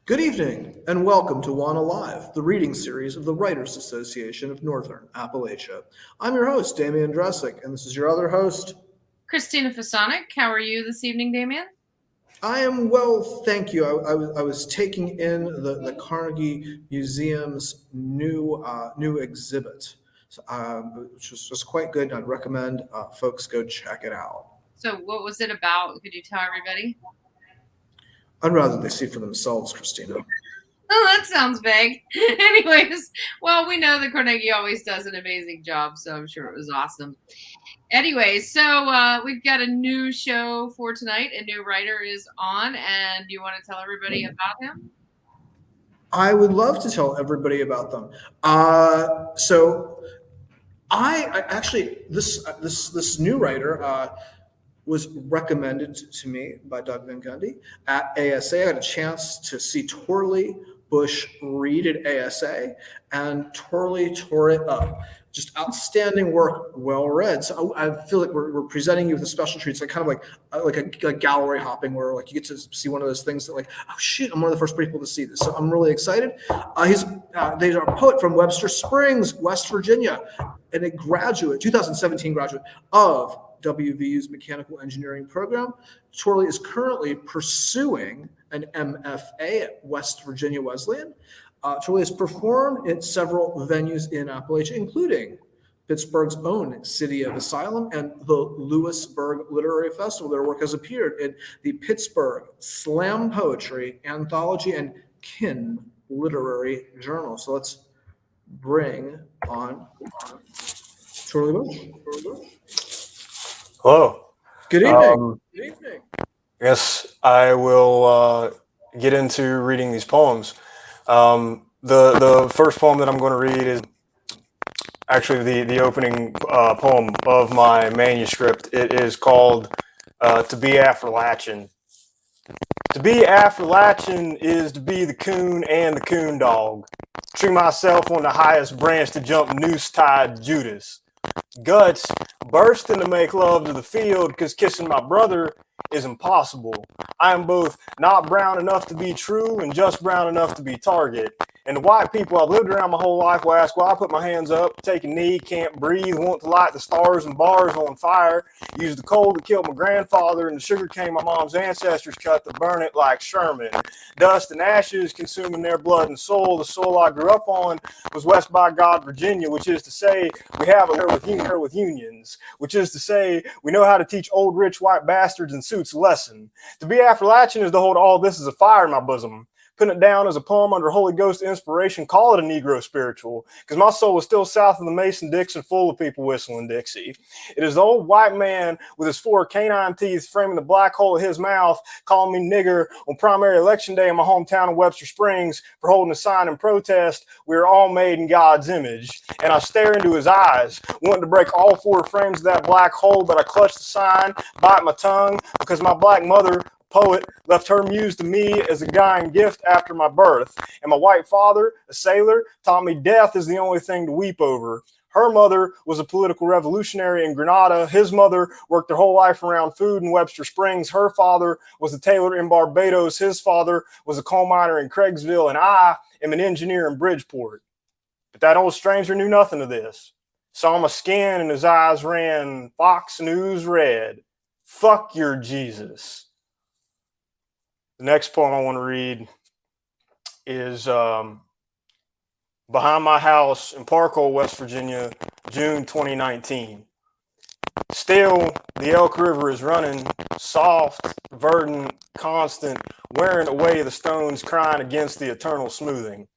Good evening, and welcome to WANA Live, the reading series of the Writers Association of Northern Appalachia. I'm your host, Damian Dressick, and this is your other host, Christina Fasonic. How are you this evening, Damian? I am well, thank you. I was taking in the Carnegie Museum's new exhibit, which was just quite good, and I'd recommend folks go check it out. So what was it about? Could you tell everybody? I'd rather they see for themselves, Christina. Oh, that sounds vague. Anyways, well, we know that Carnegie always does an amazing job, so I'm sure it was awesome. Anyway, so we've got a new show for tonight. A new writer is on, and you want to tell everybody about him? I would love to tell everybody about them. So I actually this new writer was recommended to me by Doug Van Gundy at ASA. I had a chance to see Torli Bush read at ASA, and Torli tore it up. Just outstanding work, well read. So I feel like we're presenting you with a special treat. It's like kind of like a gallery hopping, where like you get to see one of those things that like, oh shoot, I'm one of the first people to see this. So I'm really excited. He's a poet from Webster Springs, West Virginia, and a 2017 graduate of WVU's mechanical engineering program. Torli is currently pursuing an MFA at West Virginia Wesleyan. Torli has performed at several venues in Appalachia, including Pittsburgh's own City of Asylum and the Lewisburg Literary Festival. Their work has appeared in the Pittsburgh Slam Poetry Anthology and Kin Literary Journal. So let's bring on Torli Bush. Hello. Good evening. Good evening. Yes, I will get into reading these poems. The first poem that I'm going to read is actually the opening poem of my manuscript. It is called To Be Appalachia. To be Appalachia is to be the coon and the coon dog. Tree myself on the highest branch to jump noose-tied Judas. Guts bursting to make love to the field because kissing my brother is impossible. I am both not brown enough to be true and just brown enough to be target. And the white people I've lived around my whole life will ask why I put my hands up, take a knee, can't breathe, want to light the stars and bars on fire, use the coal to kill my grandfather and the sugar cane my mom's ancestors cut to burn it like Sherman. Dust and ashes consuming their blood and soul. The soul I grew up on was West by God, Virginia, which is to say we have her with unions, which is to say we know how to teach old rich white bastards in suits a lesson. To be Appalachian is to hold all this as a fire in my bosom. Putting it down as a poem under Holy Ghost inspiration, call it a Negro spiritual, because my soul is still south of the Mason-Dixon full of people whistling Dixie. It is the old white man with his 4 canine teeth framing the black hole of his mouth, calling me nigger on primary election day in my hometown of Webster Springs for holding a sign in protest, we are all made in God's image. And I stare into his eyes, wanting to break all 4 frames of that black hole, but I clutch the sign, bite my tongue, because my black mother, poet, left her muse to me as a dying gift after my birth. And my white father, a sailor, taught me death is the only thing to weep over. Her mother was a political revolutionary in Grenada. His mother worked her whole life around food in Webster Springs. Her father was a tailor in Barbados. His father was a coal miner in Craigsville. And I am an engineer in Bridgeport. But that old stranger knew nothing of this. Saw my skin and his eyes ran Fox News red. Fuck your Jesus. The next poem I want to read is Behind My House in Parkville, West Virginia, June 2019. Still, the Elk River is running, soft, verdant, constant, wearing away the stones, crying against the eternal smoothing.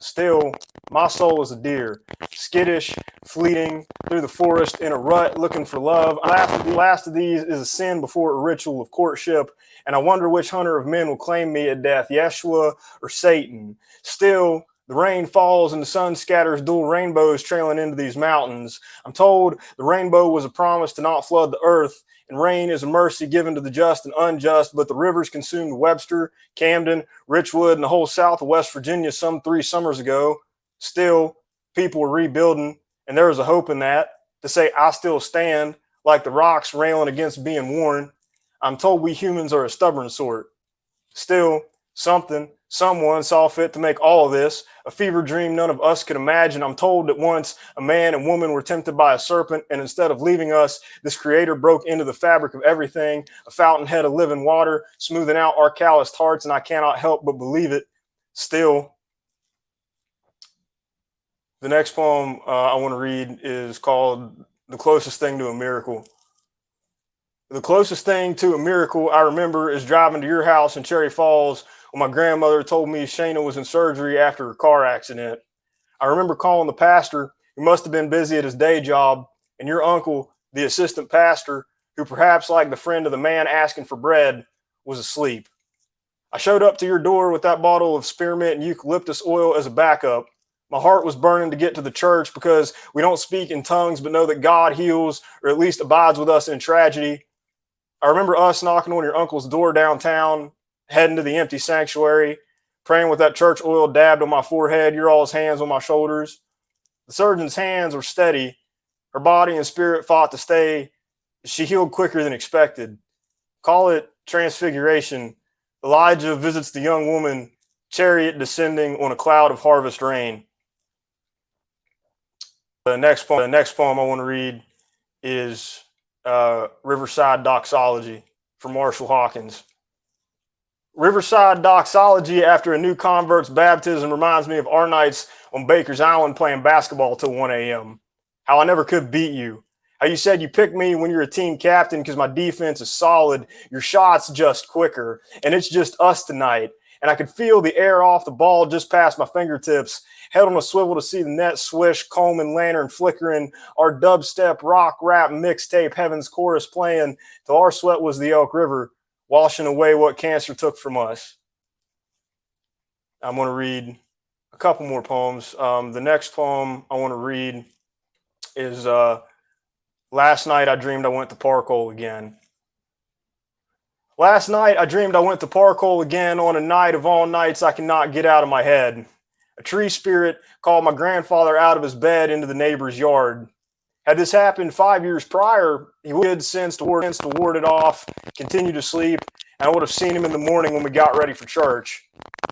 Still, my soul is a deer, skittish, fleeting, through the forest in a rut, looking for love. The last of these is a sin before a ritual of courtship, and I wonder which hunter of men will claim me at death, Yeshua or Satan. Still, the rain falls and the sun scatters dual rainbows trailing into these mountains. I'm told the rainbow was a promise to not flood the earth, and rain is a mercy given to the just and unjust, but the rivers consumed Webster, Camden, Richwood, and the whole south of West Virginia some 3 summers ago. Still, people were rebuilding, and there was a hope in that, to say I still stand, like the rocks railing against being worn. I'm told we humans are a stubborn sort. Still, something Someone saw fit to make all of this a fever dream none of us could imagine. I'm told that once a man and woman were tempted by a serpent, and instead of leaving us, this creator broke into the fabric of everything, a fountainhead of living water, smoothing out our calloused hearts, and I cannot help but believe it still. The next poem I want to read is called The Closest Thing to a Miracle. The closest thing to a miracle I remember is driving to your house in Cherry Falls when my grandmother told me Shayna was in surgery after a car accident. I remember calling the pastor, who must have been busy at his day job, and your uncle, the assistant pastor, who perhaps like the friend of the man asking for bread, was asleep. I showed up to your door with that bottle of spearmint and eucalyptus oil as a backup. My heart was burning to get to the church because we don't speak in tongues but know that God heals, or at least abides with us in tragedy. I remember us knocking on your uncle's door downtown, heading to the empty sanctuary, praying with that church oil dabbed on my forehead, your all's hands on my shoulders. The surgeon's hands were steady. Her body and spirit fought to stay. She healed quicker than expected. Call it transfiguration. Elijah visits the young woman, chariot descending on a cloud of harvest rain. The next poem I want to read is Riverside Doxology from Marshall Hawkins. Riverside Doxology after a new convert's baptism reminds me of our nights on Baker's Island playing basketball till 1 a.m. How I never could beat you. How you said you picked me when you're a team captain because my defense is solid, your shot's just quicker, and it's just us tonight. And I could feel the air off the ball just past my fingertips, head on a swivel to see the net swish, comb and lantern flickering, our dubstep rock rap mixtape Heaven's Chorus playing till our sweat was the Elk River, washing away what cancer took from us. I'm going to read a couple more poems. The next poem I want to read is Last Night I Dreamed I Went to Parkhole Again. Last night I dreamed I went to Parkhole again on a night of all nights I cannot get out of my head. A tree spirit called my grandfather out of his bed into the neighbor's yard. Had this happened 5 years prior, he would have since to ward it off, continue to sleep, and I would have seen him in the morning when we got ready for church.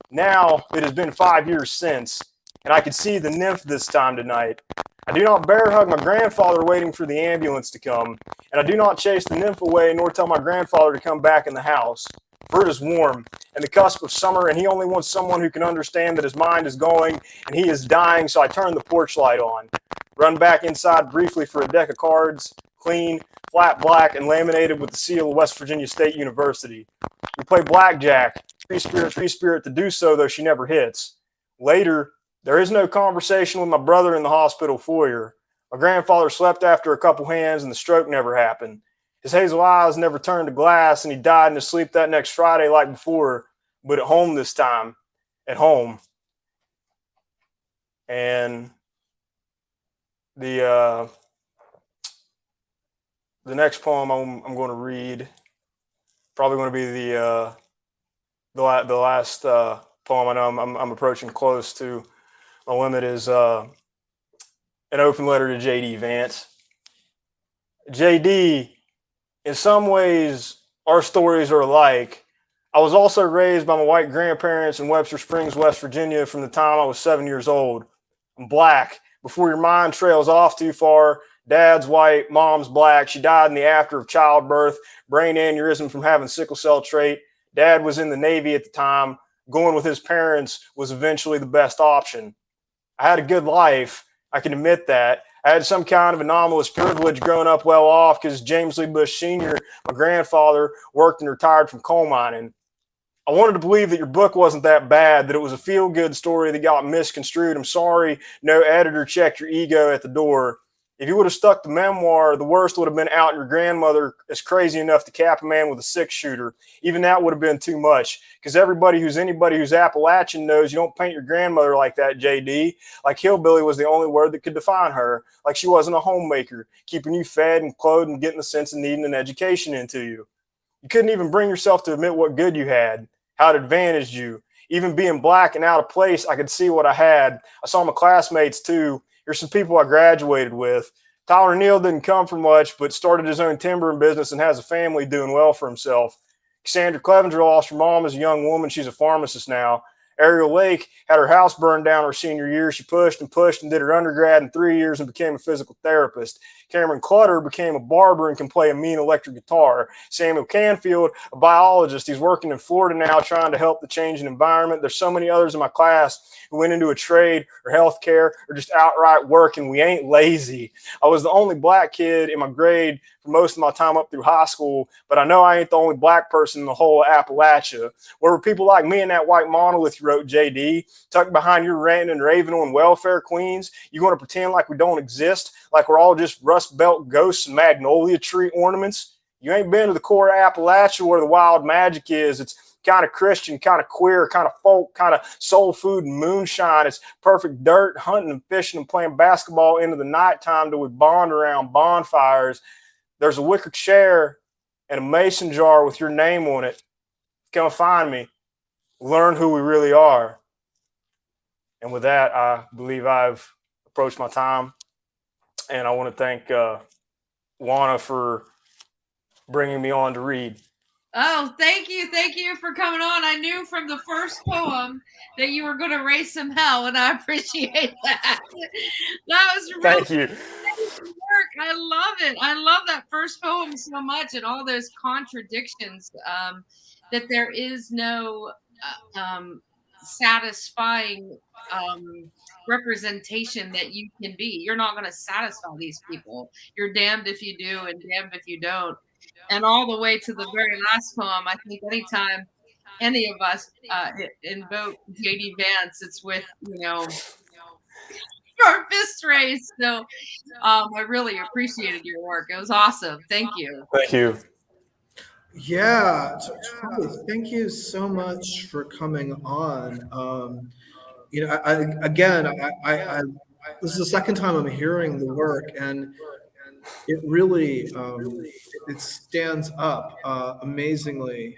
Now it has been 5 years since, and I could see the nymph this time tonight. I do not bear hug my grandfather waiting for the ambulance to come, and I do not chase the nymph away nor tell my grandfather to come back in the house. For it is warm and the cusp of summer, and he only wants someone who can understand that his mind is going and he is dying, so I turn the porch light on. Run back inside briefly for a deck of cards, clean, flat black, and laminated with the seal of West Virginia State University. We play blackjack, tree spirit to do so, though she never hits. Later, there is no conversation with my brother in the hospital foyer. My grandfather slept after a couple hands and the stroke never happened. His hazel eyes never turned to glass, and he died in his sleep that next Friday like before, but at home this time, at home. And the next poem I'm going to read, probably going to be the last poem. I know I'm approaching close to my limit, is an open letter to J.D. Vance. J.D., in some ways, our stories are alike. I was also raised by my white grandparents in Webster Springs, West Virginia from the time I was 7 years old. I'm black. Before your mind trails off too far, Dad's white, Mom's black. She died in the after of childbirth, brain aneurysm from having sickle cell trait. Dad was in the Navy at the time. Going with his parents was eventually the best option. I had a good life. I can admit that. I had some kind of anomalous privilege growing up well off because James Lee Bush Sr., my grandfather, worked and retired from coal mining. I wanted to believe that your book wasn't that bad, that it was a feel-good story that got misconstrued. I'm sorry no editor checked your ego at the door. If you would have stuck to memoir, the worst would have been out and your grandmother is crazy enough to cap a man with a six-shooter. Even that would have been too much, because anybody who's Appalachian knows you don't paint your grandmother like that, JD. Like hillbilly was the only word that could define her. Like she wasn't a homemaker, keeping you fed and clothed and getting the sense of needing an education into you. You couldn't even bring yourself to admit what good you had, how it advantaged you. Even being black and out of place, I could see what I had. I saw my classmates too. Here's some people I graduated with. Tyler Neal didn't come from much, but started his own timbering business and has a family doing well for himself. Cassandra Clevenger lost her mom as a young woman. She's a pharmacist now. Ariel Lake had her house burned down her senior year. She pushed and pushed and did her undergrad in 3 years and became a physical therapist. Cameron Clutter became a barber and can play a mean electric guitar. Samuel Canfield, a biologist, he's working in Florida now trying to help the changing environment. There's so many others in my class who went into a trade or healthcare or just outright working. We ain't lazy. I was the only black kid in my grade for most of my time up through high school, but I know I ain't the only black person in the whole of Appalachia. Where were people like me and that white monolith you wrote, JD, tucked behind your ranting and raving on welfare queens? You want to pretend like we don't exist, like we're all just Rust Belt ghosts and magnolia tree ornaments? You ain't been to the core of Appalachia where the wild magic is. It's kind of Christian, kind of queer, kind of folk, kind of soul food and moonshine. It's perfect dirt, hunting and fishing and playing basketball into the nighttime till we bond around bonfires. There's a wicker chair and a mason jar with your name on it. Come find me. Learn who we really are. And with that, I believe I've approached my time. And I want to thank WANA for bringing me on to read. Oh, thank you. Thank you for coming on. I knew from the first poem that you were going to raise some hell, and I appreciate that. That was really Thank you. work. I love it. I love that first poem so much and all those contradictions, that there is no satisfying representation that you can be. You're not going to satisfy these people. You're damned if you do and damned if you don't. And all the way to the very last poem, I think anytime any of us invoke J.D. Vance, it's with, our fist raised. So I really appreciated your work. It was awesome. Thank you. Thank you. Yeah, Torli, thank you so much for coming on. I this is the second time I'm hearing the work, and it really it stands up amazingly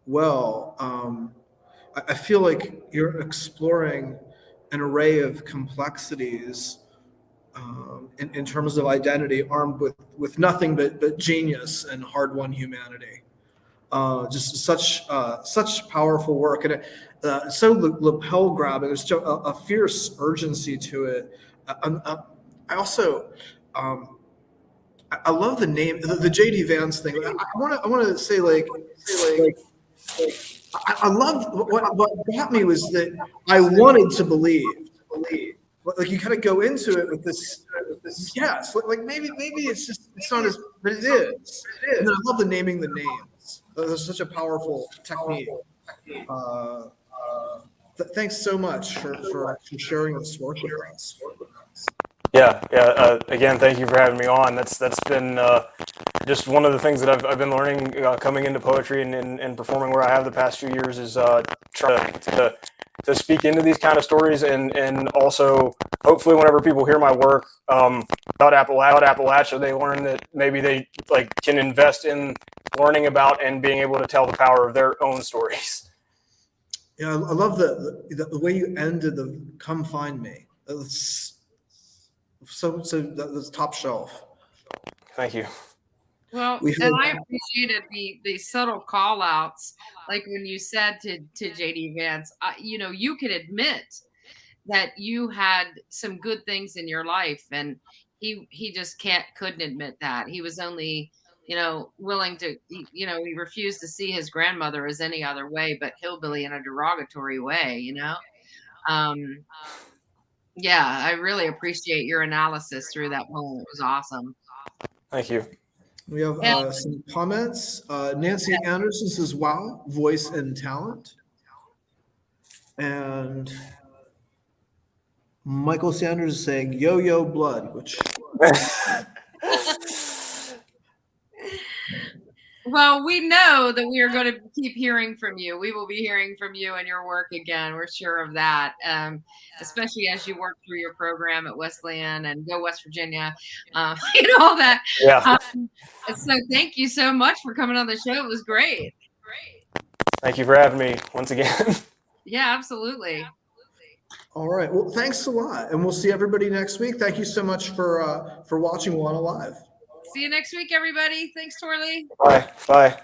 well. I feel like you're exploring an array of complexities in terms of identity, armed with nothing but genius and hard-won humanity. Just such powerful work, and so lapel grabbing. There's just a fierce urgency to it. I also I love the name, the J.D. Vance thing. I want to say I love what got me was that I wanted to believe. Like you kind of go into it with this yes, like maybe it's not as, but it is. And then I love the naming the names. That's such a powerful technique. Thanks so much for sharing this work with us. Yeah. Again, thank you for having me on. That's been just one of the things that I've been learning coming into poetry and performing where I have the past few years is try to speak into these kind of stories and also hopefully whenever people hear my work about Appalachia, they learn that maybe they can invest in learning about and being able to tell the power of their own stories. Yeah, I love the way you ended the "Come Find Me." So that's top shelf. Thank you. Well, and I appreciated the subtle call outs, like when you said to J.D. Vance, you could admit that you had some good things in your life, and he just couldn't admit that. He was only willing to, he refused to see his grandmother as any other way but hillbilly in a derogatory way, Yeah, I really appreciate your analysis through that poem. It was awesome. Thank you. We have some comments. Nancy Anderson says, "Wow, voice and talent." And Michael Sanders is saying, "Yo blood," which. Well, we know that we are going to keep hearing from you. We will be hearing from you and your work again. We're sure of that, especially as you work through your program at Wesleyan and go West Virginia, all that. Yeah. So thank you so much for coming on the show. It was great. Thank you for having me once again. Yeah, absolutely. All right. Well, thanks a lot. And we'll see everybody next week. Thank you so much for watching WANA Live. See you next week, everybody. Thanks, Torli. Bye.